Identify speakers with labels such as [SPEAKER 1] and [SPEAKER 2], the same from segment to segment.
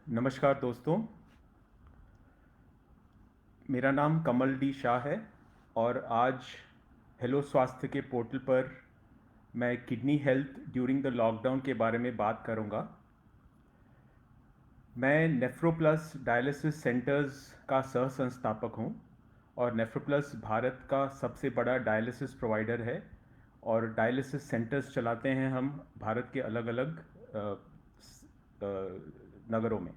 [SPEAKER 1] नमस्कार दोस्तों, मेरा नाम कमल डी शाह है और आज हेलो स्वास्थ्य के पोर्टल पर मैं kidney health during the lockdown के बारे में बात करूंगा। मैं नेफ्रोप्लस डायलिसिस सेंटर्स का सह संस्थापक हूं और नेफ्रोप्लस भारत का सबसे बड़ा डायलिसिस प्रोवाइडर है और डायलिसिस सेंटर्स चलाते हैं हम भारत के अलग अलग नगरों में।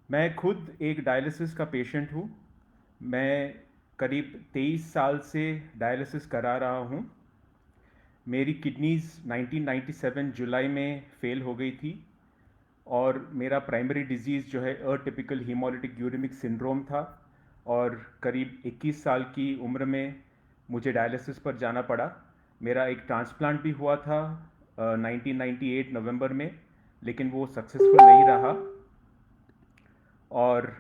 [SPEAKER 1] मैं खुद एक डायलिसिस का पेशेंट हूँ। मैं करीब 23 साल से डायलिसिस करा रहा हूँ। मेरी किडनीज़ 1997 जुलाई में फेल हो गई थी और मेरा प्राइमरी डिजीज़ जो है अटिपिकल हीमोलिटिक यूरेमिक सिंड्रोम था और करीब 21 साल की उम्र में मुझे डायलिसिस पर जाना पड़ा। मेरा एक ट्रांसप्लांट भी हुआ था 1998 नवंबर में, लेकिन वो सक्सेसफुल नहीं रहा और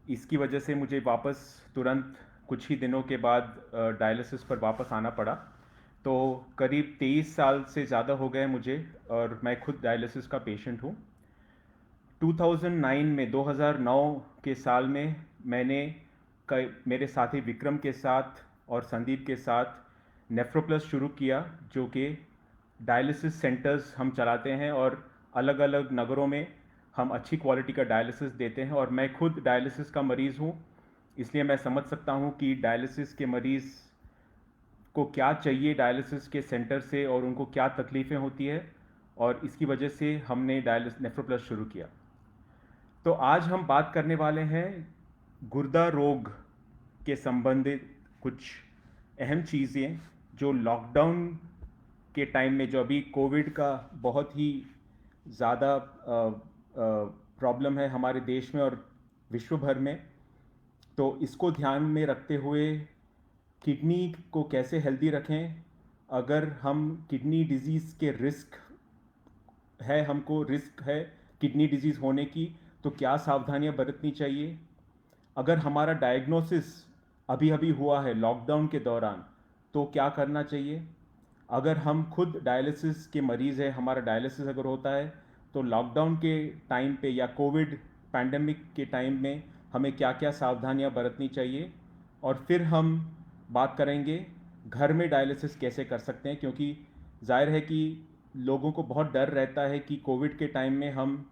[SPEAKER 1] इसकी वजह से मुझे वापस तुरंत कुछ ही दिनों के बाद डायलिसिस पर वापस आना पड़ा। तो करीब 23 साल से ज़्यादा हो गए मुझे और मैं खुद डायलिसिस का पेशेंट हूँ। 2009 के साल में मैंने मेरे साथी विक्रम के साथ और संदीप के साथ नेफ्रोप्लस शुरू किया, जो कि डायलिसिस सेंटर्स हम चलाते हैं और अलग अलग नगरों में हम अच्छी क्वालिटी का डायलिसिस देते हैं। और मैं खुद डायलिसिस का मरीज़ हूँ, इसलिए मैं समझ सकता हूँ कि डायलिसिस के मरीज़ को क्या चाहिए डायलिसिस के सेंटर से और उनको क्या तकलीफ़ें होती है, और इसकी वजह से हमने नेफ्रोप्लस शुरू किया। तो आज हम बात करने वाले हैं गुर्दा रोग के संबंधित कुछ अहम चीज़ें जो लॉकडाउन के टाइम में, जो अभी कोविड का बहुत ही ज़्यादा प्रॉब्लम है हमारे देश में और विश्व भर में, तो इसको ध्यान में रखते हुए किडनी को कैसे हेल्दी रखें। अगर हम किडनी डिजीज़ के हमको रिस्क है किडनी डिजीज़ होने की, तो क्या सावधानियां बरतनी चाहिए। अगर हमारा डायग्नोसिस अभी अभी हुआ है लॉकडाउन के दौरान, तो क्या करना चाहिए। अगर हम खुद डायलिसिस के मरीज़ हैं, हमारा डायलिसिस अगर होता है, तो लॉकडाउन के टाइम पे या कोविड पैंडमिक के टाइम में हमें क्या क्या सावधानियां बरतनी चाहिए। और फिर हम बात करेंगे घर में डायलिसिस कैसे कर सकते हैं, क्योंकि जाहिर है कि लोगों को बहुत डर रहता है कि कोविड के टाइम में हम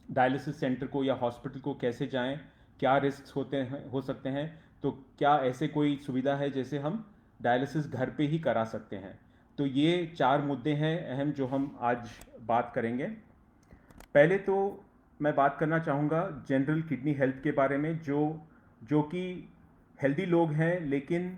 [SPEAKER 1] डायलिसिस सेंटर को या हॉस्पिटल को कैसे जाएं, क्या रिस्क हो सकते हैं। तो क्या ऐसे कोई सुविधा है जैसे हम डायलिसिस घर पे ही करा सकते हैं। तो ये 4 मुद्दे हैं अहम जो हम आज बात करेंगे। पहले तो मैं बात करना चाहूँगा जनरल किडनी हेल्थ के बारे में, जो कि हेल्दी लोग हैं लेकिन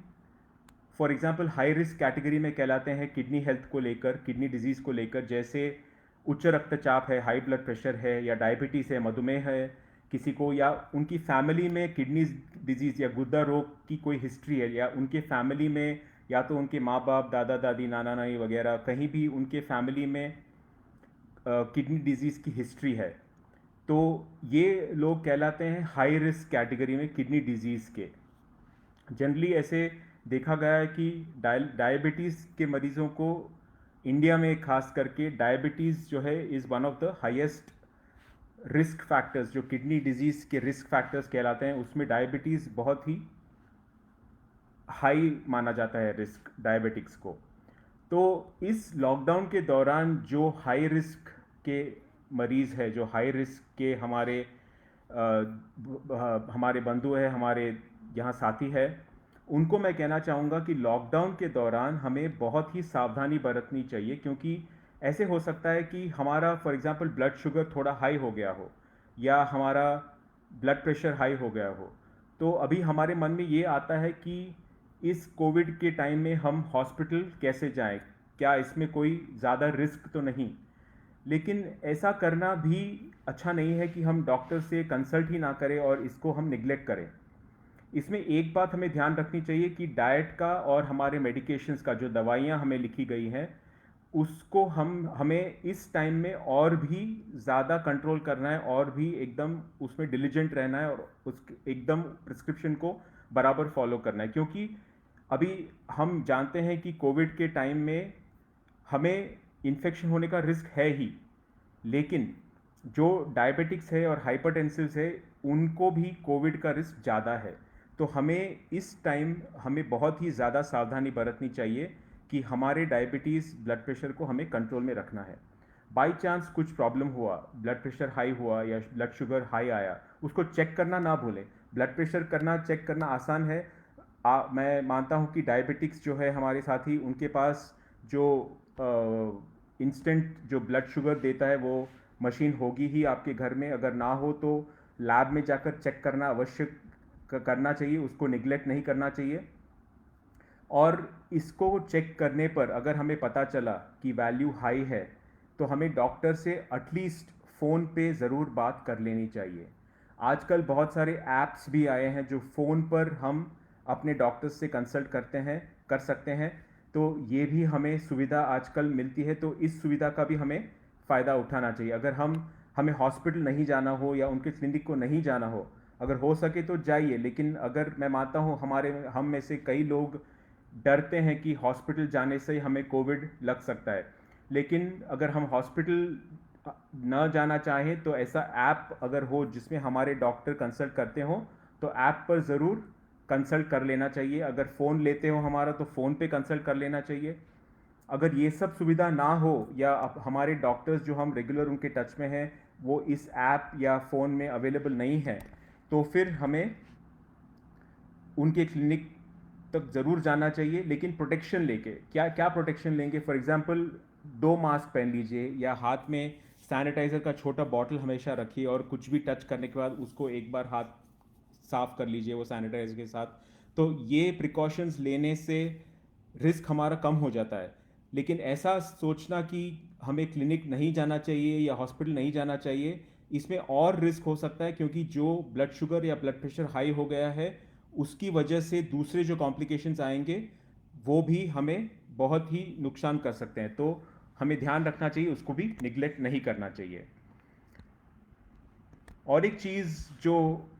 [SPEAKER 1] for example high risk category में कहलाते हैं किडनी हेल्थ को लेकर, किडनी डिजीज़ को लेकर। जैसे उच्च रक्तचाप है, हाई ब्लड प्रेशर है, या डायबिटीज़ है, मधुमेह है किसी को, या उनकी फैमिली में किडनी डिजीज़ या गुर्दा रोग की कोई हिस्ट्री है, या उनके फैमिली में या तो उनके माँ बाप, दादा दादी, नाना नानी वगैरह कहीं भी उनके फैमिली में किडनी डिजीज़ की हिस्ट्री है, तो ये लोग कहलाते हैं हाई रिस्क कैटेगरी में किडनी डिजीज़ के। जनरली ऐसे देखा गया है कि डायबिटीज़ के मरीज़ों को इंडिया में खास करके डायबिटीज़ जो है is one of the highest risk factors, जो किडनी डिजीज़ के रिस्क फैक्टर्स कहलाते हैं, उसमें डायबिटीज़ बहुत ही हाई माना जाता है रिस्क डायबिटिक्स को। तो इस लॉकडाउन के दौरान जो हाई रिस्क के मरीज़ है, जो हाई रिस्क के हमारे बंधु है, हमारे यहाँ साथी है, उनको मैं कहना चाहूँगा कि लॉकडाउन के दौरान हमें बहुत ही सावधानी बरतनी चाहिए, क्योंकि ऐसे हो सकता है कि हमारा फॉर एग्जांपल ब्लड शुगर थोड़ा हाई हो गया हो, या हमारा ब्लड प्रेशर हाई हो गया हो। तो अभी हमारे मन में ये आता है कि इस कोविड के टाइम में हम हॉस्पिटल कैसे जाएं, क्या इसमें कोई ज़्यादा रिस्क तो नहीं। लेकिन ऐसा करना भी अच्छा नहीं है कि हम डॉक्टर से कंसल्ट ही ना करें और इसको हम निगलेक्ट करें। इसमें एक बात हमें ध्यान रखनी चाहिए कि डाइट का और हमारे मेडिकेशंस का, जो दवाइयाँ हमें लिखी गई हैं, उसको हमें इस टाइम में और भी ज़्यादा कंट्रोल करना है, और भी एकदम उसमें डिलीजेंट रहना है, और उस एकदम प्रिस्क्रिप्शन को बराबर फॉलो करना है। क्योंकि अभी हम जानते हैं कि कोविड के टाइम में हमें इन्फेक्शन होने का रिस्क है ही, लेकिन जो डायबिटिक्स है और हाइपरटेंसिव्स है, उनको भी कोविड का रिस्क ज़्यादा है। तो हमें इस टाइम हमें बहुत ही ज़्यादा सावधानी बरतनी चाहिए कि हमारे डायबिटीज़ ब्लड प्रेशर को हमें कंट्रोल में रखना है। बाई चांस कुछ प्रॉब्लम हुआ, ब्लड प्रेशर हाई हुआ या ब्लड शुगर हाई आया, उसको चेक करना ना भूलें। ब्लड प्रेशर करना, चेक करना आसान है। मैं मानता हूँ कि डायबिटिक्स जो है हमारे साथी, उनके पास जो इंस्टेंट जो ब्लड शुगर देता है वो मशीन होगी ही आपके घर में। अगर ना हो तो लैब में जाकर चेक करना अवश्य करना चाहिए, उसको निगलेक्ट नहीं करना चाहिए। और इसको चेक करने पर अगर हमें पता चला कि वैल्यू हाई है, तो हमें डॉक्टर से एटलीस्ट फ़ोन पे ज़रूर बात कर लेनी चाहिए। आजकल बहुत सारे ऐप्स भी आए हैं जो फ़ोन पर हम अपने डॉक्टर से कंसल्ट कर सकते हैं। तो ये भी हमें सुविधा आजकल मिलती है, तो इस सुविधा का भी हमें फ़ायदा उठाना चाहिए। अगर हमें हॉस्पिटल नहीं जाना हो या उनके क्लिनिक को नहीं जाना हो, अगर हो सके तो जाइए। लेकिन अगर मैं मानता हूँ हम में से कई लोग डरते हैं कि हॉस्पिटल जाने से हमें कोविड लग सकता है। लेकिन अगर हम हॉस्पिटल न जाना चाहें तो ऐसा ऐप अगर हो जिसमें हमारे डॉक्टर कंसल्ट करते हो, तो ऐप पर ज़रूर कंसल्ट कर लेना चाहिए। अगर फ़ोन लेते हो हमारा, तो फ़ोन पे कंसल्ट कर लेना चाहिए। अगर ये सब सुविधा ना हो, या हमारे डॉक्टर्स जो हम रेगुलर उनके टच में हैं वो इस ऐप या फ़ोन में अवेलेबल नहीं है, तो फिर हमें उनके क्लिनिक तक ज़रूर जाना चाहिए, लेकिन प्रोटेक्शन लेके। क्या क्या प्रोटेक्शन लेंगे? फॉर एग्जांपल 2 मास्क पहन लीजिए, या हाथ में सैनिटाइज़र का छोटा बॉटल हमेशा रखिए, और कुछ भी टच करने के बाद उसको एक बार हाथ साफ कर लीजिए वो सैनिटाइजर के साथ। तो ये प्रिकॉशंस लेने से रिस्क हमारा कम हो जाता है। लेकिन ऐसा सोचना कि हमें क्लिनिक नहीं जाना चाहिए या हॉस्पिटल नहीं जाना चाहिए, इसमें और रिस्क हो सकता है, क्योंकि जो ब्लड शुगर या ब्लड प्रेशर हाई हो गया है, उसकी वजह से दूसरे जो कॉम्प्लिकेशंस आएंगे वो भी हमें बहुत ही नुकसान कर सकते हैं। तो हमें ध्यान रखना चाहिए, उसको भी निगलेक्ट नहीं करना चाहिए। और एक चीज़ जो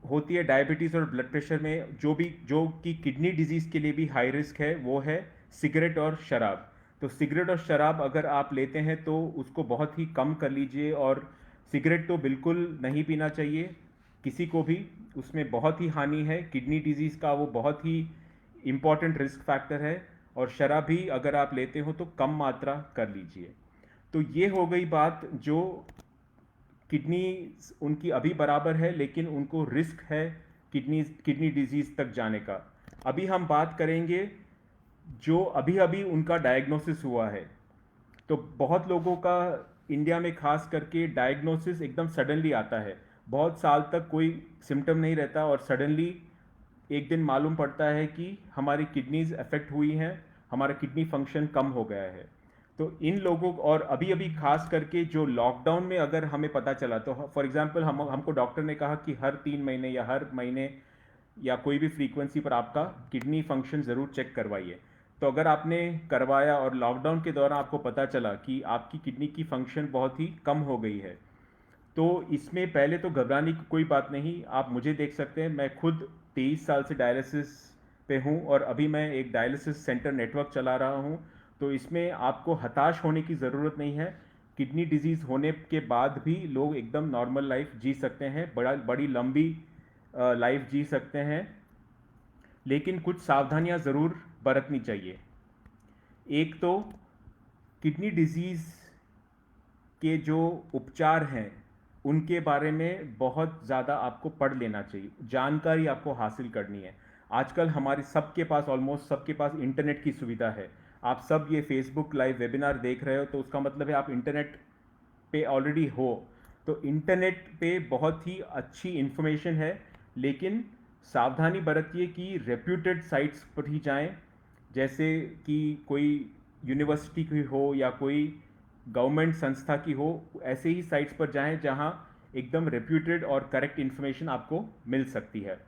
[SPEAKER 1] होती है डायबिटीज़ और ब्लड प्रेशर में, जो कि किडनी डिजीज़ के लिए भी हाई रिस्क है, वो है सिगरेट और शराब। तो सिगरेट और शराब अगर आप लेते हैं तो उसको बहुत ही कम कर लीजिए। और सिगरेट तो बिल्कुल नहीं पीना चाहिए किसी को भी, उसमें बहुत ही हानि है किडनी डिजीज़ का, वो बहुत ही इम्पॉर्टेंट रिस्क फैक्टर है। और शराब भी अगर आप लेते हो तो कम मात्रा कर लीजिए। तो ये हो गई बात जो किडनी उनकी अभी बराबर है, लेकिन उनको रिस्क है किडनी डिजीज तक जाने का। अभी हम बात करेंगे जो अभी अभी उनका डायग्नोसिस हुआ है। तो बहुत लोगों का इंडिया में खास करके डायग्नोसिस एकदम सडनली आता है। बहुत साल तक कोई सिम्टम नहीं रहता, और सडनली एक दिन मालूम पड़ता है कि हमारी किडनीज अफेक्ट हुई हैं, हमारा किडनी फंक्शन कम हो गया है। तो इन लोगों और अभी अभी खास करके जो लॉकडाउन में अगर हमें पता चला, तो फॉर एग्जांपल हमको डॉक्टर ने कहा कि हर 3 महीने या हर महीने या कोई भी फ्रीक्वेंसी पर आपका किडनी फंक्शन ज़रूर चेक करवाइए। तो अगर आपने करवाया और लॉकडाउन के दौरान आपको पता चला कि आपकी किडनी की फंक्शन बहुत ही कम हो गई है, तो इसमें पहले तो घबराने की कोई बात नहीं। आप मुझे देख सकते हैं, मैं खुद 23 साल से डायलिसिस पे हूँ, और अभी मैं एक डायलिसिस सेंटर नेटवर्क चला रहा हूँ। तो इसमें आपको हताश होने की ज़रूरत नहीं है। किडनी डिजीज़ होने के बाद भी लोग एकदम नॉर्मल लाइफ जी सकते हैं, बड़ी लंबी लाइफ जी सकते हैं। लेकिन कुछ सावधानियां ज़रूर बरतनी चाहिए। एक तो किडनी डिजीज़ के जो उपचार हैं उनके बारे में बहुत ज़्यादा आपको पढ़ लेना चाहिए, जानकारी आपको हासिल करनी है। आजकल हमारे सबके पास, ऑलमोस्ट सबके पास इंटरनेट की सुविधा है। आप सब ये फेसबुक लाइव वेबिनार देख रहे हो तो उसका मतलब है आप इंटरनेट पे ऑलरेडी हो। तो इंटरनेट पे बहुत ही अच्छी इन्फॉर्मेशन है, लेकिन सावधानी बरतिए कि रेप्यूटेड साइट्स पर ही जाएं, जैसे कि कोई यूनिवर्सिटी की हो या कोई गवर्नमेंट संस्था की हो। ऐसे ही साइट्स पर जाएं जहां एकदम रेप्यूटेड और करेक्ट इन्फॉर्मेशन आपको मिल सकती है।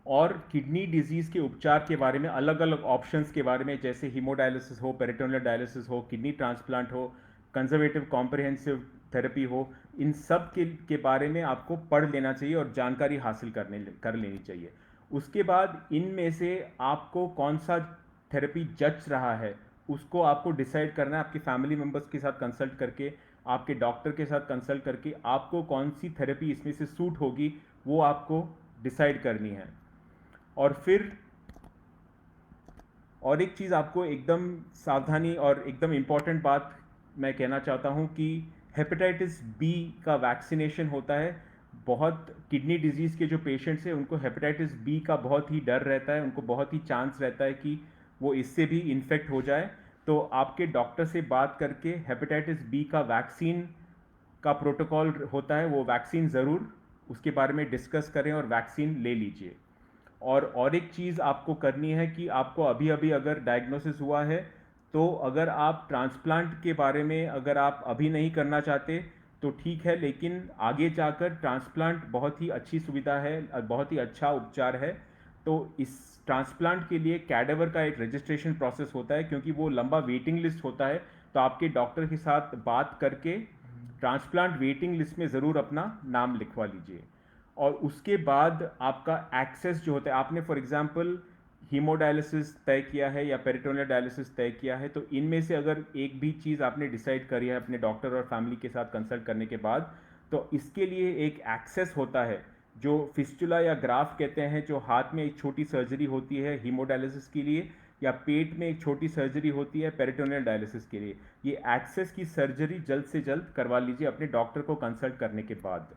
[SPEAKER 1] और किडनी डिजीज़ के उपचार के बारे में अलग अलग ऑप्शंस के बारे में, जैसे हीमोडायलिसिस हो, पेरिटोनियल डायलिसिस हो, किडनी ट्रांसप्लांट हो, कंजर्वेटिव कॉम्प्रिहेंसिव थेरेपी हो, इन सब के बारे में आपको पढ़ लेना चाहिए और जानकारी हासिल कर लेनी चाहिए। उसके बाद इनमें से आपको कौन सा थेरेपी जच रहा है उसको आपको डिसाइड करना है, आपके फैमिली मेम्बर्स के साथ कंसल्ट करके, आपके डॉक्टर के साथ कंसल्ट करके आपको कौन सी थेरेपी इसमें से सूट होगी वो आपको डिसाइड करनी है। और फिर और एक चीज़ आपको एकदम सावधानी और एकदम इम्पॉर्टेंट बात मैं कहना चाहता हूँ कि हेपेटाइटिस बी का वैक्सीनेशन होता है। बहुत किडनी डिजीज़ के जो पेशेंट्स हैं उनको हेपेटाइटिस बी का बहुत ही डर रहता है, उनको बहुत ही चांस रहता है कि वो इससे भी इन्फेक्ट हो जाए। तो आपके डॉक्टर से बात करके हेपेटाइटिस बी का वैक्सीन का प्रोटोकॉल होता है, वो वैक्सीन ज़रूर उसके बारे में डिस्कस करें और वैक्सीन ले लीजिए। और एक चीज़ आपको करनी है कि आपको अभी अभी अगर डायग्नोसिस हुआ है तो अगर आप ट्रांसप्लांट के बारे में अगर आप अभी नहीं करना चाहते तो ठीक है, लेकिन आगे जाकर ट्रांसप्लांट बहुत ही अच्छी सुविधा है, बहुत ही अच्छा उपचार है। तो इस ट्रांसप्लांट के लिए कैडेवर का एक रजिस्ट्रेशन प्रोसेस होता है, क्योंकि वो लंबा वेटिंग लिस्ट होता है। तो आपके डॉक्टर के साथ बात करके ट्रांसप्लांट वेटिंग लिस्ट में ज़रूर अपना नाम लिखवा लीजिए। और उसके बाद आपका एक्सेस जो होता है, आपने फॉर एग्जांपल हीमोडायलिसिस तय किया है या पेरिटोनियल डायलिसिस तय किया है, तो इनमें से अगर एक भी चीज़ आपने डिसाइड करी है अपने डॉक्टर और फैमिली के साथ कंसल्ट करने के बाद, तो इसके लिए एक एक्सेस होता है जो फिस्टुला या ग्राफ कहते हैं, जो हाथ में एक छोटी सर्जरी होती है हीमोडायलिसिस के लिए, या पेट में एक छोटी सर्जरी होती है पेरिटोनियल डायलिसिस के लिए। ये एक्सेस की सर्जरी जल्द से जल्द करवा लीजिए अपने डॉक्टर को कंसल्ट करने के बाद।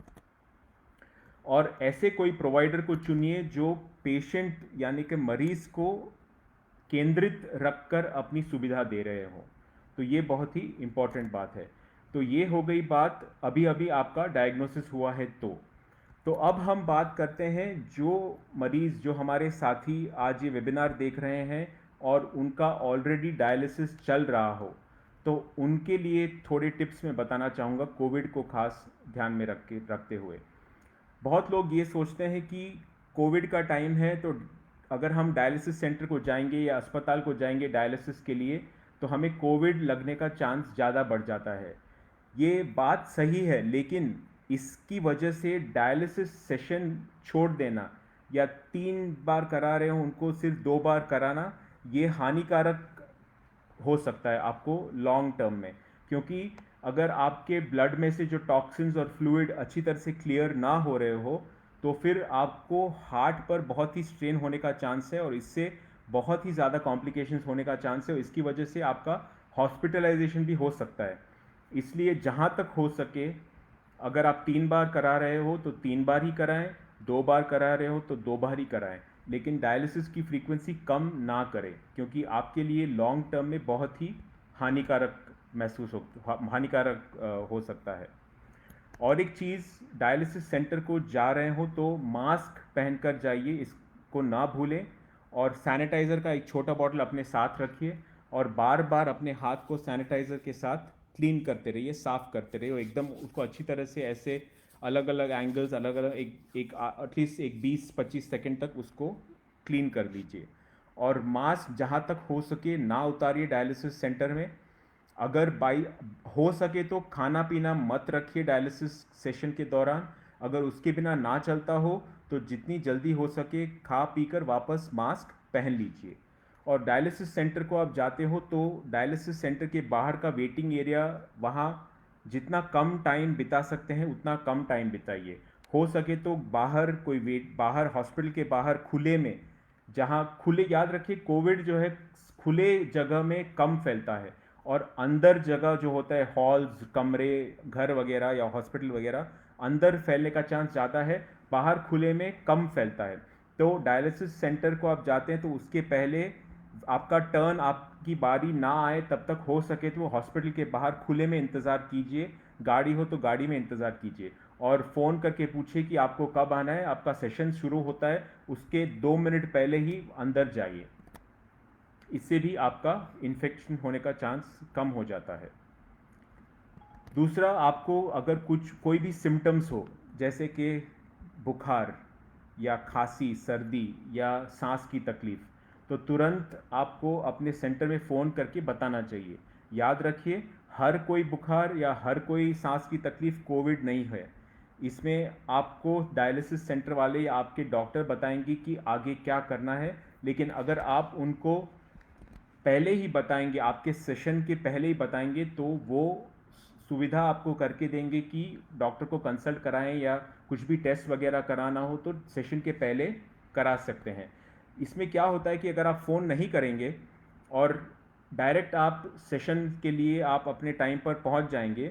[SPEAKER 1] और ऐसे कोई प्रोवाइडर को चुनिए जो पेशेंट यानी कि मरीज को केंद्रित रखकर अपनी सुविधा दे रहे हो। तो ये बहुत ही इम्पॉर्टेंट बात है। तो ये हो गई बात अभी अभी आपका डायग्नोसिस हुआ है तो अब हम बात करते हैं जो मरीज़, जो हमारे साथी आज ये वेबिनार देख रहे हैं और उनका ऑलरेडी डायलिसिस चल रहा हो, तो उनके लिए थोड़े टिप्स मैं बताना चाहूँगा कोविड को खास ध्यान में रखते हुए। बहुत लोग ये सोचते हैं कि कोविड का टाइम है तो अगर हम डायलिसिस सेंटर को जाएंगे या अस्पताल को जाएंगे डायलिसिस के लिए तो हमें कोविड लगने का चांस ज़्यादा बढ़ जाता है। ये बात सही है, लेकिन इसकी वजह से डायलिसिस सेशन छोड़ देना या 3 बार करा रहे हो उनको सिर्फ 2 बार कराना, ये हानिकारक हो सकता है आपको लॉन्ग टर्म में। क्योंकि अगर आपके ब्लड में से जो टॉक्सिन्स और फ्लूइड अच्छी तरह से क्लियर ना हो रहे हो तो फिर आपको हार्ट पर बहुत ही स्ट्रेन होने का चांस है और इससे बहुत ही ज़्यादा कॉम्प्लिकेशंस होने का चांस है और इसकी वजह से आपका हॉस्पिटलाइजेशन भी हो सकता है। इसलिए जहाँ तक हो सके, अगर आप 3 बार करा रहे हो तो 3 बार ही कराएं, 2 बार करा रहे हो तो 2 बार ही कराएं, लेकिन डायलिसिस की फ्रीक्वेंसी कम ना करें, क्योंकि आपके लिए लॉन्ग टर्म में बहुत ही हानिकारक हानिकारक हो सकता है। और एक चीज़, डायलिसिस सेंटर को जा रहे हो तो मास्क पहनकर जाइए, इसको ना भूलें। और सैनिटाइज़र का एक छोटा बॉटल अपने साथ रखिए और बार बार अपने हाथ को सैनिटाइज़र के साथ क्लीन करते रहिए, साफ़ करते रहिए और एकदम उसको अच्छी तरह से ऐसे अलग अलग एंगल्स, अलग अलग एक एटलीस्ट एक 20-25 सेकेंड तक उसको क्लीन कर लीजिए। और मास्क जहाँ तक हो सके ना उतारिए डायलिसिस सेंटर में। अगर बाई हो सके तो खाना पीना मत रखिए डायलिसिस सेशन के दौरान। अगर उसके बिना ना चलता हो तो जितनी जल्दी हो सके खा पीकर वापस मास्क पहन लीजिए। और डायलिसिस सेंटर को आप जाते हो तो डायलिसिस सेंटर के बाहर का वेटिंग एरिया, वहाँ जितना कम टाइम बिता सकते हैं उतना कम टाइम बिताइए। हो सके तो बाहर बाहर हॉस्पिटल के बाहर खुले में, जहाँ खुले, याद रखिए कोविड जो है खुले जगह में कम फैलता है और अंदर जगह जो होता है हॉल्स, कमरे, घर वगैरह या हॉस्पिटल वगैरह, अंदर फैलने का चांस ज़्यादा है, बाहर खुले में कम फैलता है। तो डायलिसिस सेंटर को आप जाते हैं तो उसके पहले आपका टर्न, आपकी बारी ना आए तब तक हो सके तो हॉस्पिटल के बाहर खुले में इंतज़ार कीजिए, गाड़ी हो तो गाड़ी में इंतज़ार कीजिए, और फ़ोन करके पूछिए कि आपको कब आना है, आपका सेशन शुरू होता है, उसके 2 मिनट पहले ही अंदर जाइए। इससे भी आपका इन्फेक्शन होने का चांस कम हो जाता है। दूसरा, आपको अगर कोई भी सिम्टम्स हो, जैसे कि बुखार या खांसी, सर्दी या सांस की तकलीफ, तो तुरंत आपको अपने सेंटर में फ़ोन करके बताना चाहिए। याद रखिए, हर कोई बुखार या हर कोई सांस की तकलीफ कोविड नहीं है। इसमें आपको डायलिसिस सेंटर वाले या आपके डॉक्टर बताएंगे कि आगे क्या करना है, लेकिन अगर आप उनको पहले ही बताएंगे, आपके सेशन के पहले ही बताएंगे, तो वो सुविधा आपको करके देंगे कि डॉक्टर को कंसल्ट कराएं या कुछ भी टेस्ट वगैरह कराना हो तो सेशन के पहले करा सकते हैं। इसमें क्या होता है कि अगर आप फ़ोन नहीं करेंगे और डायरेक्ट आप सेशन के लिए आप अपने टाइम पर पहुंच जाएंगे,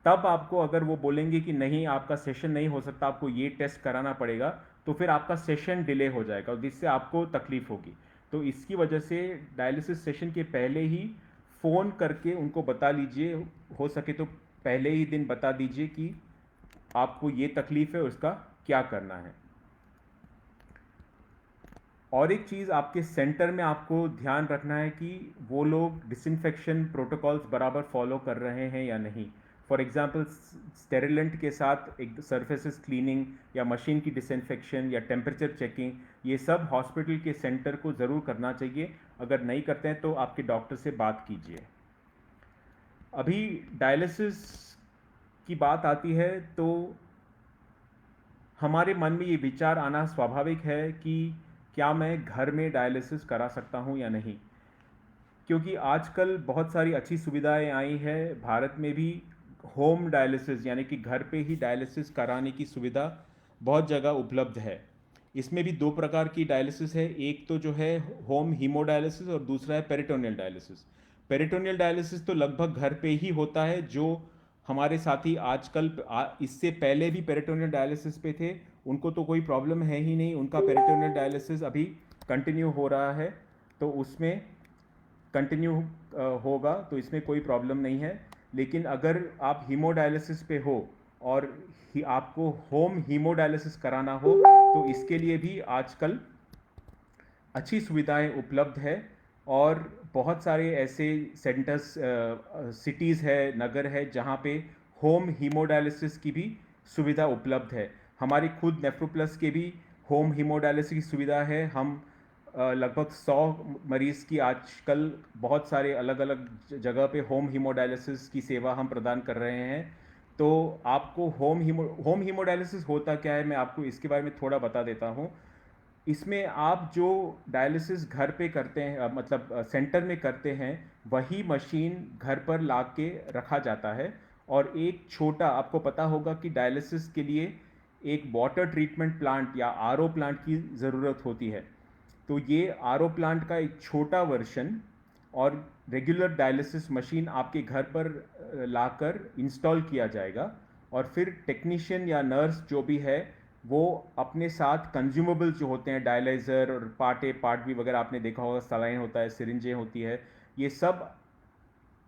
[SPEAKER 1] तब आपको अगर वो बोलेंगे कि नहीं आपका सेशन नहीं हो सकता, आपको ये टेस्ट कराना पड़ेगा, तो फिर आपका सेशन डिले हो जाएगा और जिससे आपको तकलीफ होगी। तो इसकी वजह से डायलिसिस सेशन के पहले ही फ़ोन करके उनको बता लीजिए, हो सके तो पहले ही दिन बता दीजिए कि आपको ये तकलीफ है, उसका क्या करना है। और एक चीज़ आपके सेंटर में आपको ध्यान रखना है कि वो लोग डिसइंफेक्शन प्रोटोकॉल्स बराबर फॉलो कर रहे हैं या नहीं। फॉर एग्जांपल, स्टेरिलेंट के साथ एक सरफेसेस क्लीनिंग या मशीन की डिसइंफेक्शन या टेम्परेचर चेकिंग, ये सब हॉस्पिटल के सेंटर को ज़रूर करना चाहिए। अगर नहीं करते हैं तो आपके डॉक्टर से बात कीजिए। अभी डायलिसिस की बात आती है तो हमारे मन में ये विचार आना स्वाभाविक है कि क्या मैं घर में डायलिसिस करा सकता हूँ या नहीं, क्योंकि आजकल बहुत सारी अच्छी सुविधाएं आई हैं। भारत में भी होम डायलिसिस यानी कि घर पे ही डायलिसिस कराने की सुविधा बहुत जगह उपलब्ध है। इसमें भी दो प्रकार की डायलिसिस है, एक तो जो है होम हीमोडायलिसिस और दूसरा है पेरिटोनियल डायलिसिस। पेरिटोनियल डायलिसिस तो लगभग घर पे ही होता है। जो हमारे साथी आजकल इससे पहले भी पेरिटोनियल डायलिसिस पे थे, उनको तो कोई प्रॉब्लम है ही नहीं, उनका पेरिटोनियल डायलिसिस अभी कंटिन्यू हो रहा है, तो उसमें कंटिन्यू होगा, तो इसमें कोई प्रॉब्लम नहीं है। लेकिन अगर आप हीमोडायलिसिस पे हो और आपको होम हीमोडायलिसिस कराना हो, तो इसके लिए भी आजकल अच्छी सुविधाएं उपलब्ध है और बहुत सारे ऐसे सेंटर्स, सिटीज़ है, नगर है, जहाँ पे होम हीमोडायलिसिस की भी सुविधा उपलब्ध है। हमारी खुद नेफ्रोप्लस के भी होम हीमोडायलिसिस की सुविधा है। हम लगभग 100 मरीज़ की आजकल बहुत सारे अलग अलग जगह पे होम हीमोडायलिसिस की सेवा हम प्रदान कर रहे हैं। तो आपको होम हीमोडायलिसिस होता क्या है, मैं आपको इसके बारे में थोड़ा बता देता हूँ। इसमें आप जो डायलिसिस घर पे करते हैं, मतलब सेंटर में करते हैं, वही मशीन घर पर ला के रखा जाता है। और एक छोटा, आपको पता होगा कि डायलिसिस के लिए एक वाटर ट्रीटमेंट प्लांट या आरओ प्लांट की ज़रूरत होती है। तो ये आरओ प्लांट का एक छोटा वर्जन और रेगुलर डायलिसिस मशीन आपके घर पर लाकर इंस्टॉल किया जाएगा, और फिर टेक्नीशियन या नर्स जो भी है वो अपने साथ कंज्यूमेबल जो होते हैं, डायलाइज़र और पार्ट भी वगैरह आपने देखा होगा, सलाइन होता है, सिरिंजें होती है, ये सब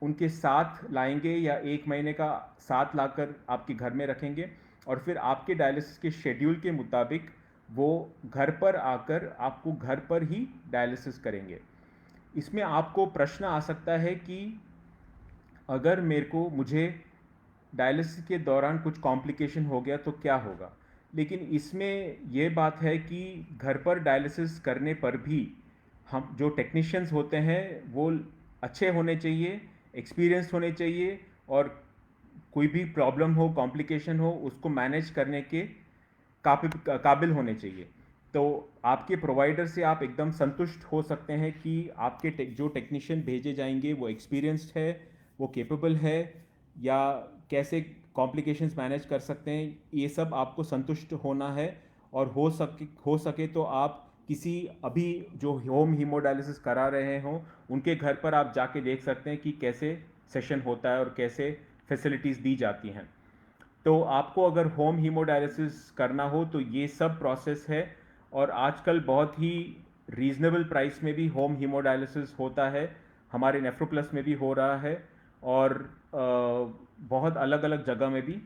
[SPEAKER 1] उनके साथ लाएंगे या 1 महीने का साथ लाकर आपके घर में रखेंगे, और फिर आपके डायलिसिस के शेड्यूल के मुताबिक वो घर पर आकर आपको घर पर ही डायलिसिस करेंगे। इसमें आपको प्रश्न आ सकता है कि अगर मुझे डायलिसिस के दौरान कुछ कॉम्प्लिकेशन हो गया तो क्या होगा। लेकिन इसमें यह बात है कि घर पर डायलिसिस करने पर भी हम जो टेक्नीशियंस होते हैं वो अच्छे होने चाहिए, एक्सपीरियंस होने चाहिए, और कोई भी प्रॉब्लम हो, कॉम्प्लिकेशन हो, उसको मैनेज करने के काबिल होने चाहिए। तो आपके प्रोवाइडर से आप एकदम संतुष्ट हो सकते हैं कि आपके जो टेक्नीशियन भेजे जाएंगे वो एक्सपीरियंस्ड है, वो केपेबल है, या कैसे कॉम्प्लिकेशंस मैनेज कर सकते हैं, ये सब आपको संतुष्ट होना है। और हो सके तो आप किसी अभी जो होम हीमोडायलिसिस करा रहे हों उनके घर पर आप जाके देख सकते हैं कि कैसे सेशन होता है और कैसे फैसिलिटीज़ दी जाती हैं। तो आपको अगर होम हीमोडायलिसिस करना हो तो ये सब प्रोसेस है, और आजकल बहुत ही रीजनेबल प्राइस में भी होम हीमोडायलिसिस होता है, हमारे नेफ्रोप्लस में भी हो रहा है, और बहुत अलग अलग जगह में भी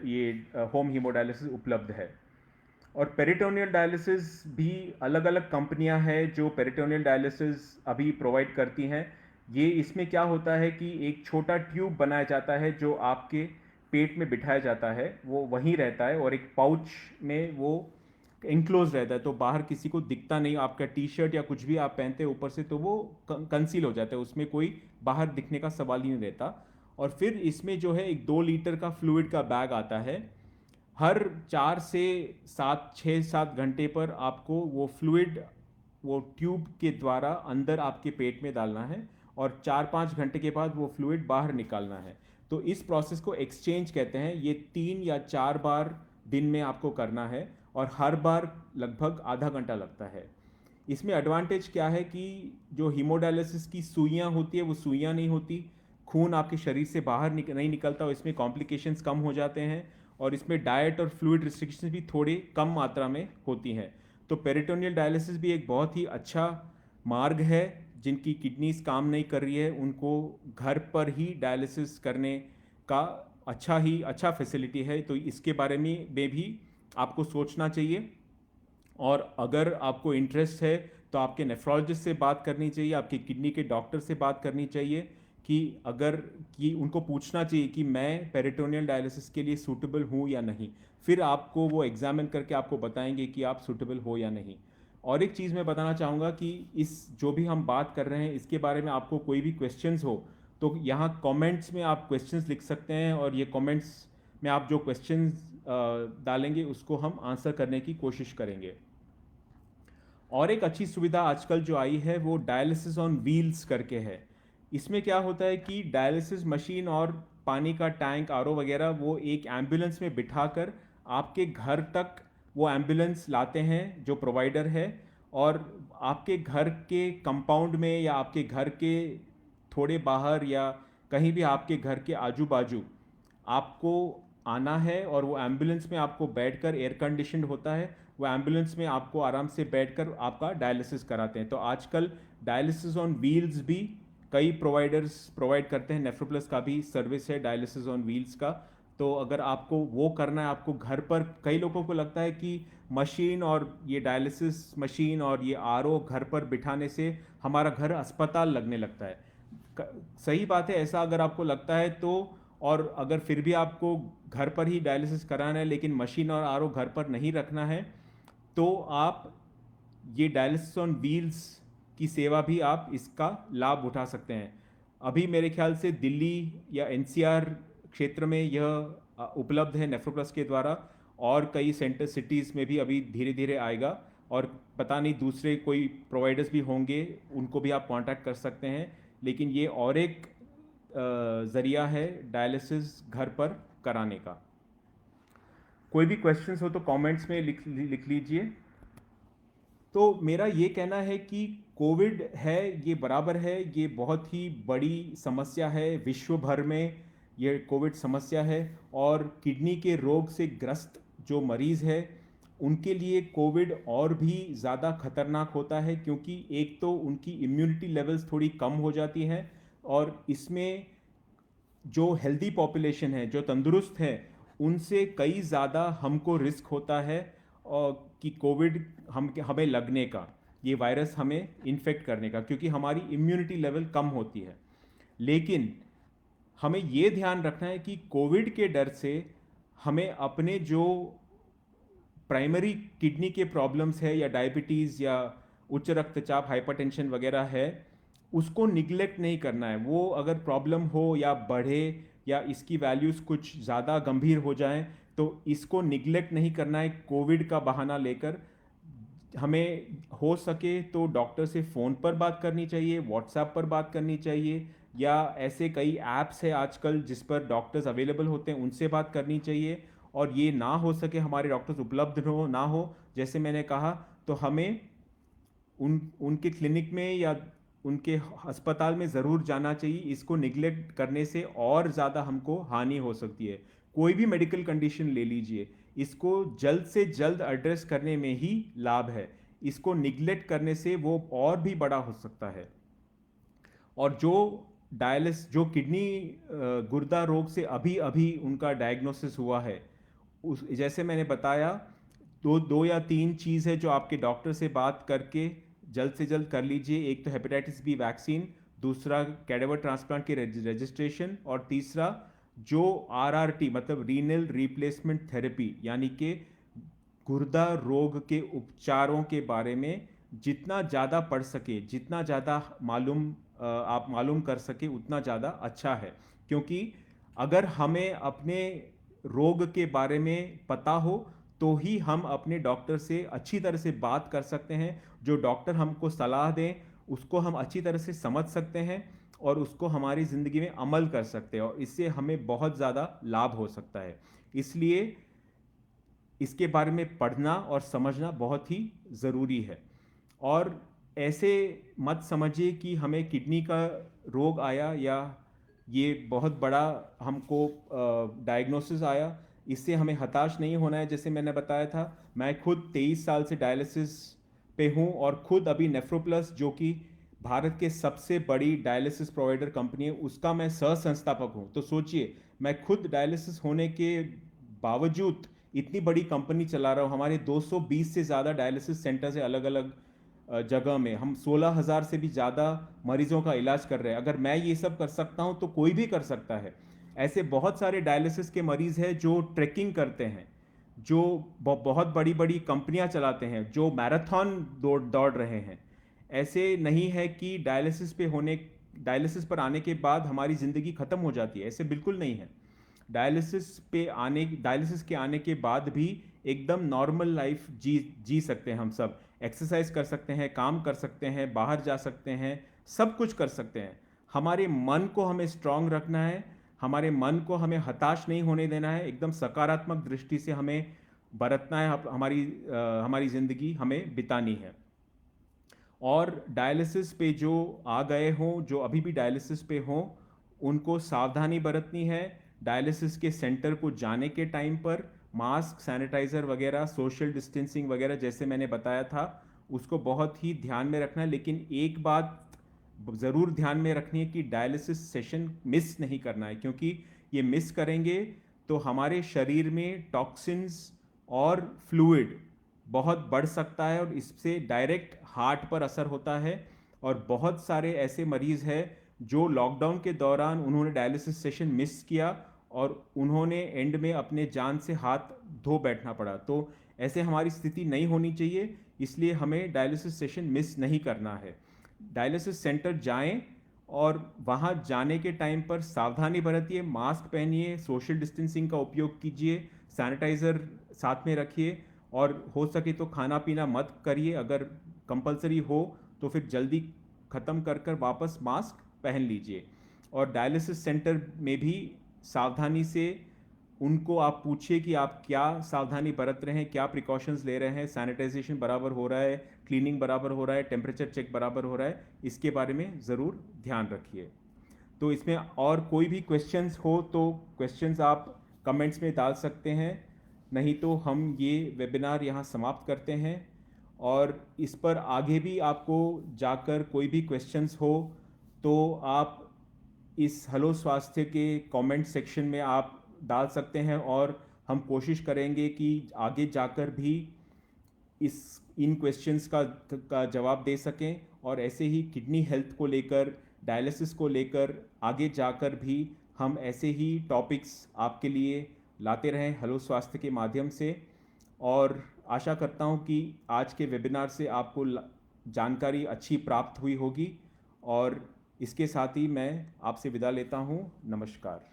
[SPEAKER 1] ये होम हीमोडायलिसिस उपलब्ध है। और पेरिटोनियल डायलिसिस भी अलग अलग कंपनियां हैं जो पेरिटोनियल डायलिसिस अभी प्रोवाइड करती हैं। ये इसमें क्या होता है कि एक छोटा ट्यूब बनाया जाता है जो आपके पेट में बिठाया जाता है, वो वहीं रहता है और एक पाउच में वो इनक्लोज रहता है, तो बाहर किसी को दिखता नहीं। आपका टी शर्ट या कुछ भी आप पहनते हैं ऊपर से तो वो कंसील हो जाता है, उसमें कोई बाहर दिखने का सवाल ही नहीं रहता। और फिर इसमें जो है एक 2 लीटर का फ्लूइड का बैग आता है। हर 4 से 7 6 7 घंटे पर आपको वो फ्लूइड वो ट्यूब के द्वारा अंदर आपके पेट में डालना है, और 4 5 घंटे के बाद वो फ्लूइड बाहर निकालना है। तो इस प्रोसेस को एक्सचेंज कहते हैं। ये 3 या 4 बार दिन में आपको करना है, और हर बार लगभग आधा घंटा लगता है। इसमें एडवांटेज क्या है कि जो हीमोडायलिसिस की सुइयां होती है वो सुइयां नहीं होती, खून आपके शरीर से बाहर नहीं निकलता, और इसमें कॉम्प्लिकेशंस कम हो जाते हैं। और इसमें डाइट और फ्लूइड रिस्ट्रिक्शंस भी थोड़ी कम मात्रा में होती हैं। तो पेरिटोनियल डायलिसिस भी एक बहुत ही अच्छा मार्ग है। जिनकी किडनीज काम नहीं कर रही है उनको घर पर ही डायलिसिस करने का अच्छा फैसिलिटी है, तो इसके बारे में भी आपको सोचना चाहिए। और अगर आपको इंटरेस्ट है तो आपके नेफ्रोलॉजिस्ट से बात करनी चाहिए, आपके किडनी के डॉक्टर से बात करनी चाहिए, कि अगर कि उनको पूछना चाहिए कि मैं पेरिटोनियल डायलिसिस के लिए सूटेबल हूँ या नहीं। फिर आपको वो एग्जामिन करके आपको बताएंगे कि आप सूटेबल हो या नहीं। और एक चीज़ मैं बताना चाहूँगा कि इस जो भी हम बात कर रहे हैं इसके बारे में आपको कोई भी क्वेश्चंस हो तो यहाँ कमेंट्स में आप क्वेश्चंस लिख सकते हैं, और ये कमेंट्स में आप जो क्वेश्चंस डालेंगे उसको हम आंसर करने की कोशिश करेंगे। और एक अच्छी सुविधा आजकल जो आई है वो डायलिसिस ऑन व्हील्स करके है। इसमें क्या होता है कि डायलिसिस मशीन और पानी का टैंक आरओ वगैरह वो एक एम्बुलेंस में बिठाकर आपके घर तक वो एम्बुलेंस लाते हैं जो प्रोवाइडर है। और आपके घर के कंपाउंड में या आपके घर के थोड़े बाहर या कहीं भी आपके घर के आजू बाजू आपको आना है, और वो एम्बुलेंस में आपको बैठकर, एयर कंडीशनड होता है, वो एम्बुलेंस में आपको आराम से बैठकर आपका डायलिसिस कराते हैं। तो आजकल डायलिसिस ऑन व्हील्स भी कई प्रोवाइडर्स प्रोवाइड करते हैं। नेफ्रोप्लस का भी सर्विस है डायलिसिस ऑन व्हील्स का। तो अगर आपको वो करना है, आपको घर पर, कई लोगों को लगता है कि मशीन और ये डायलिसिस मशीन और ये आरओ घर पर बिठाने से हमारा घर अस्पताल लगने लगता है। सही बात है, ऐसा अगर आपको लगता है तो। और अगर फिर भी आपको घर पर ही डायलिसिस कराना है लेकिन मशीन और आरओ घर पर नहीं रखना है, तो आप ये डायलिसिस ऑन व्हील्स की सेवा भी आप इसका लाभ उठा सकते हैं। अभी मेरे ख्याल से दिल्ली या एनसीआर क्षेत्र में यह उपलब्ध है नेफ्रोप्लस के द्वारा, और कई सेंटर सिटीज़ में भी अभी धीरे धीरे आएगा। और पता नहीं दूसरे कोई प्रोवाइडर्स भी होंगे, उनको भी आप कांटेक्ट कर सकते हैं। लेकिन ये और एक ज़रिया है डायलिसिस घर पर कराने का। कोई भी क्वेश्चंस हो तो कमेंट्स में लिख लीजिए। तो मेरा ये कहना है कि कोविड है, ये बराबर है, ये बहुत ही बड़ी समस्या है विश्व भर में, ये कोविड समस्या है। और किडनी के रोग से ग्रस्त जो मरीज़ है उनके लिए कोविड और भी ज़्यादा खतरनाक होता है, क्योंकि एक तो उनकी इम्यूनिटी लेवल्स थोड़ी कम हो जाती हैं, और इसमें जो हेल्दी पॉपुलेशन है, जो तंदुरुस्त है, उनसे कई ज़्यादा हमको रिस्क होता है और कि कोविड हमें लगने का, ये वायरस हमें इन्फेक्ट करने का, क्योंकि हमारी इम्यूनिटी लेवल कम होती है। लेकिन हमें ये ध्यान रखना है कि कोविड के डर से हमें अपने जो प्राइमरी किडनी के प्रॉब्लम्स है, या डायबिटीज़ या उच्च रक्तचाप, हाइपरटेंशन वगैरह है, उसको निगलेक्ट नहीं करना है। वो अगर प्रॉब्लम हो या बढ़े या इसकी वैल्यूज़ कुछ ज़्यादा गंभीर हो जाएं, तो इसको निगलेक्ट नहीं करना है कोविड का बहाना लेकर। हमें हो सके तो डॉक्टर से फ़ोन पर बात करनी चाहिए, व्हाट्सएप पर बात करनी चाहिए, या ऐसे कई ऐप्स है आजकल जिस पर डॉक्टर्स अवेलेबल होते हैं, उनसे बात करनी चाहिए। और ये ना हो सके हमारे डॉक्टर्स उपलब्ध ना हो, जैसे मैंने कहा, तो हमें उनके क्लिनिक में या उनके अस्पताल में ज़रूर जाना चाहिए। इसको निगलेक्ट करने से और ज़्यादा हमको हानि हो सकती है। कोई भी मेडिकल कंडीशन ले लीजिए, इसको जल्द से जल्द एड्रेस करने में ही लाभ है। इसको निग्लेक्ट करने से वो और भी बड़ा हो सकता है। और जो किडनी गुर्दा रोग से अभी अभी उनका डायग्नोसिस हुआ है, उस जैसे मैंने बताया, दो या तीन चीज़ है जो आपके डॉक्टर से बात करके जल्द से जल्द कर लीजिए। एक तो हेपेटाइटिस बी वैक्सीन, दूसरा कैडेवर ट्रांसप्लांट के रजिस्ट्रेशन, और तीसरा जो आरआरटी मतलब रीनल रिप्लेसमेंट थेरेपी यानी कि गुर्दा रोग के उपचारों के बारे में जितना ज़्यादा पढ़ सके, जितना ज़्यादा आप मालूम कर सके, उतना ज़्यादा अच्छा है। क्योंकि अगर हमें अपने रोग के बारे में पता हो तो ही हम अपने डॉक्टर से अच्छी तरह से बात कर सकते हैं। जो डॉक्टर हमको सलाह दें उसको हम अच्छी तरह से समझ सकते हैं और उसको हमारी ज़िंदगी में अमल कर सकते हैं, और इससे हमें बहुत ज़्यादा लाभ हो सकता है। इसलिए इसके बारे में पढ़ना और समझना बहुत ही ज़रूरी है। और ऐसे मत समझिए कि हमें किडनी का रोग आया या ये बहुत बड़ा हमको डायग्नोसिस आया, इससे हमें हताश नहीं होना है। जैसे मैंने बताया था, मैं खुद 23 साल से डायलिसिस पे हूँ, और खुद अभी नेफ्रोप्लस जो कि भारत के सबसे बड़ी डायलिसिस प्रोवाइडर कंपनी है, उसका मैं सह संस्थापक हूँ। तो सोचिए, मैं खुद डायलिसिस होने के बावजूद इतनी बड़ी कंपनी चला रहा हूँ। हमारे 220 से ज़्यादा डायलिसिस सेंटर्स है अलग अलग जगह में। हम 16,000 से भी ज़्यादा मरीजों का इलाज कर रहे हैं। अगर मैं ये सब कर सकता हूँ तो कोई भी कर सकता है। ऐसे बहुत सारे डायलिसिस के मरीज हैं जो ट्रैकिंग करते हैं, जो बहुत बड़ी बड़ी कंपनियां चलाते हैं, जो मैराथन दौड़ रहे हैं। ऐसे नहीं है कि डायलिसिस पर आने के बाद हमारी ज़िंदगी ख़त्म हो जाती है, ऐसे बिल्कुल नहीं है। डायलिसिस के आने के बाद भी एकदम नॉर्मल लाइफ जी सकते हैं हम सब। एक्सरसाइज कर सकते हैं, काम कर सकते हैं, बाहर जा सकते हैं, सब कुछ कर सकते हैं। हमारे मन को हमें स्ट्रांग रखना है, हमारे मन को हमें हताश नहीं होने देना है, एकदम सकारात्मक दृष्टि से हमें बरतना है, हमारी ज़िंदगी हमें बितानी है। और डायलिसिस पे जो आ गए हों, जो अभी भी डायलिसिस पे हों, उनको सावधानी बरतनी है। डायलिसिस के सेंटर को जाने के टाइम पर मास्क, सैनिटाइज़र वगैरह, सोशल डिस्टेंसिंग वगैरह जैसे मैंने बताया था, उसको बहुत ही ध्यान में रखना है। लेकिन एक बात ज़रूर ध्यान में रखनी है कि डायलिसिस सेशन मिस नहीं करना है, क्योंकि ये मिस करेंगे तो हमारे शरीर में टॉक्सिन्स और फ्लूइड बहुत बढ़ सकता है, और इससे डायरेक्ट हार्ट पर असर होता है। और बहुत सारे ऐसे मरीज़ हैं जो लॉकडाउन के दौरान उन्होंने डायलिसिस सेशन मिस किया और उन्होंने एंड में अपने जान से हाथ धो बैठना पड़ा। तो ऐसे हमारी स्थिति नहीं होनी चाहिए, इसलिए हमें डायलिसिस सेशन मिस नहीं करना है। डायलिसिस सेंटर जाएं और वहां जाने के टाइम पर सावधानी बरतिए, मास्क पहनिए, सोशल डिस्टेंसिंग का उपयोग कीजिए, सैनिटाइज़र साथ में रखिए, और हो सके तो खाना पीना मत करिए। अगर कंपलसरी हो तो फिर जल्दी ख़त्म कर कर वापस मास्क पहन लीजिए। और डायलिसिस सेंटर में भी सावधानी से उनको आप पूछिए कि आप क्या सावधानी बरत रहे हैं, क्या प्रिकॉशंस ले रहे हैं, सैनिटाइजेशन बराबर हो रहा है, क्लीनिंग बराबर हो रहा है, टेम्परेचर चेक बराबर हो रहा है, इसके बारे में ज़रूर ध्यान रखिए। तो इसमें और कोई भी क्वेश्चंस हो तो क्वेश्चंस आप कमेंट्स में डाल सकते हैं, नहीं तो हम ये वेबिनार यहाँ समाप्त करते हैं। और इस पर आगे भी आपको जाकर कोई भी क्वेश्चंस हो तो आप इस हेलो स्वास्थ्य के कमेंट सेक्शन में आप डाल सकते हैं, और हम कोशिश करेंगे कि आगे जाकर भी इन क्वेश्चंस का जवाब दे सकें। और ऐसे ही किडनी हेल्थ को लेकर, डायलिसिस को लेकर आगे जाकर भी हम ऐसे ही टॉपिक्स आपके लिए लाते रहें हेलो स्वास्थ्य के माध्यम से। और आशा करता हूं कि आज के वेबिनार से आपको जानकारी अच्छी प्राप्त हुई होगी। और इसके साथ ही मैं आपसे विदा लेता हूं। नमस्कार।